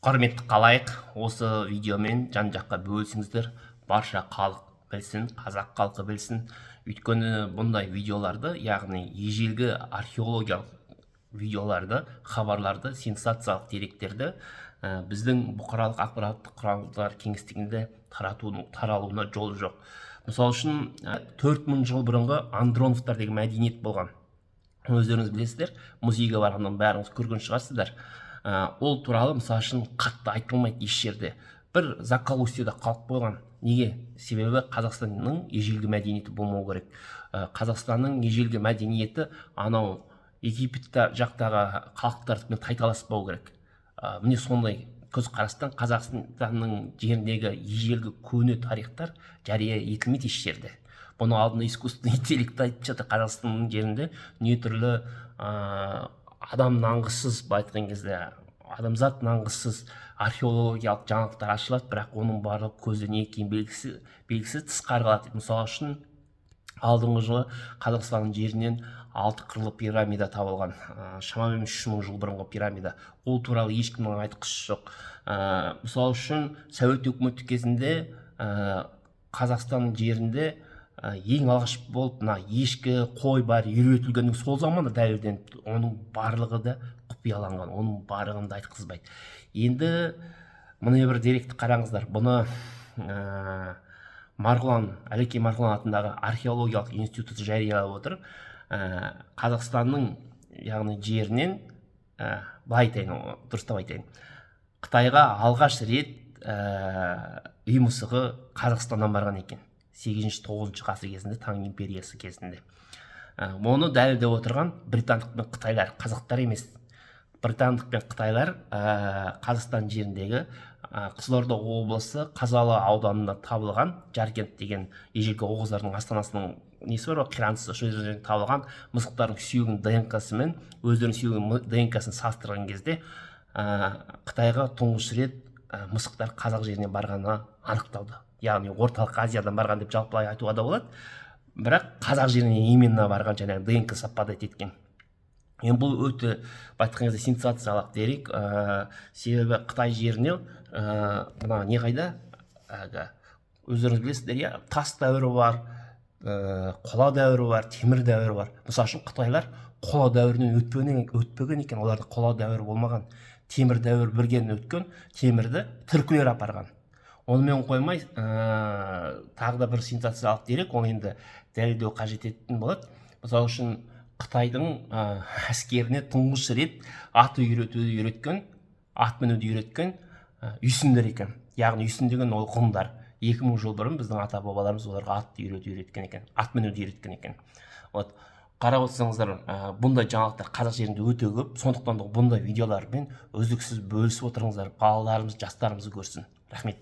Құрметті қалайық, осы видеомен жан-жаққа бөлісіңіздер, барша халық білсін, қазақ халқы білсін. Өйткені бұндай видеоларды, яғни ежелгі археологиялық видеоларды, хабарларды, сенсациялық деректерді біздің бұқаралық ақпараттық құралдар кеңістігінде таралуына жол жоқ. Мысалы үшін 4000 жыл бұрынғы андроновтар деген мәдениет болған. Өздеріңіз білесіздер, музейге барғаннан бәріңіз көрген шығарсыздар. Ол туралы мысалы үшін қатты айтылмайды еш жерде. Бір заколустьеда қалып қойған. Неге? Себебі Қазақстанның ежелгі мәдениеті болмау керек. Қазақстанның ежелгі мәдениеті анау Египет жақтағы халықтармен тайталаспау керек. Міне сондай көзқарастан Қазақстанның жеріндегі ежелгі көне тарихтар жария етілмейді еш жерде. Бұны алдында искусственный интеллект айтып жатыр. Қазақстанның жерінде не түрлі адам нанғысыз, айтқан кезде адамзат нанғысыз археологиялық жаңалықтар ашылады, бірақ оның барлық көзі не екені белгісіз тысқа қалады. Мысалы үшін алдыңғы жылы Қазақстанның жерінен 6 қырлы пирамида табылған, шамамен 3000 жыл бұрынғы пирамида. Ол туралы ешкімнің айтқысы жоқ. Мысалы үшін Совет үкіметі кезінде Қазақстанның жерінде ең алғаш болып ешкі, қой бар үйретілгеннің сол заманда дәлелденіп, оның барлығы да құпияланған, оның барлығын да айтқызбайды. Енді мына бір деректі қараңыздар. Бұны Әлекей Марғұлан атындағы археологиялық институты жариялап отыр. Қазақстанның яғни жерінен былай айтайын, дұрыстап айтайын, Қытайға алғаш рет үй мысығы Қазақстаннан барған екен. 8-9 ғасыр кезінде, Таң империясы кезінде. Оны дәлелдеп отырған британдық пен қытайлар, қазақтар емес. Британдық пен қытайлар Қазақстан жеріндегі Қызылорда облысы Қазалы ауданында табылған Жаркент деген ежелгі оғыздардың астанасының несі бар, қиранысы, сол жерден табылған мысықтардың сүйегінің ДНК-сы мен өздерінің сүйегінің ДНК-сын салыстырған кезде Қытайға тұңғыш рет мысықтар қазақ жеріне барғаны анықталды. Яғни орталық Азиядан барған деп жалпылай айтуға да болады. Бірақ қазақ жеріне именно барған, жаңағы ДНК совпадать еткен. Енді бұл өте айтқан кезде сенсациялық дерек. Себебі Қытай жеріне мына не қайда? Өздеріңіз білесіздер, тас дәуірі бар, қола дәуірі бар, темір дәуірі бар. Мысалы үшін Қытайлар қола дәуірінен өтпеген екен, оларда қола дәуірі болмаған. Темір дәуір бірген өткен, темірді түркілер апарған. Онымен қоймай, тағы да бір сенсациялық дерек, оны енді дәлелдеу қажет ететін болады. Мысалы үшін Қытайдың әскеріне тұңғыш рет ат мінуді үйреткен үйсіндер екен. Яғни үйсін деген ол ғұндар. 2000 жыл бұрын біздің ата бабаларымыз оларға атты үйреткен екен, ат мінуді үйреткен екен. Қарап отырсаңыздар, бұндай жаңалықтар қазақ жерінде өте көп. Сондықтан да бұндай видеолармен үздіксіз бөлісіп отырыңыздар, балаларымыз, жастарымыз көрсін. Рахмет.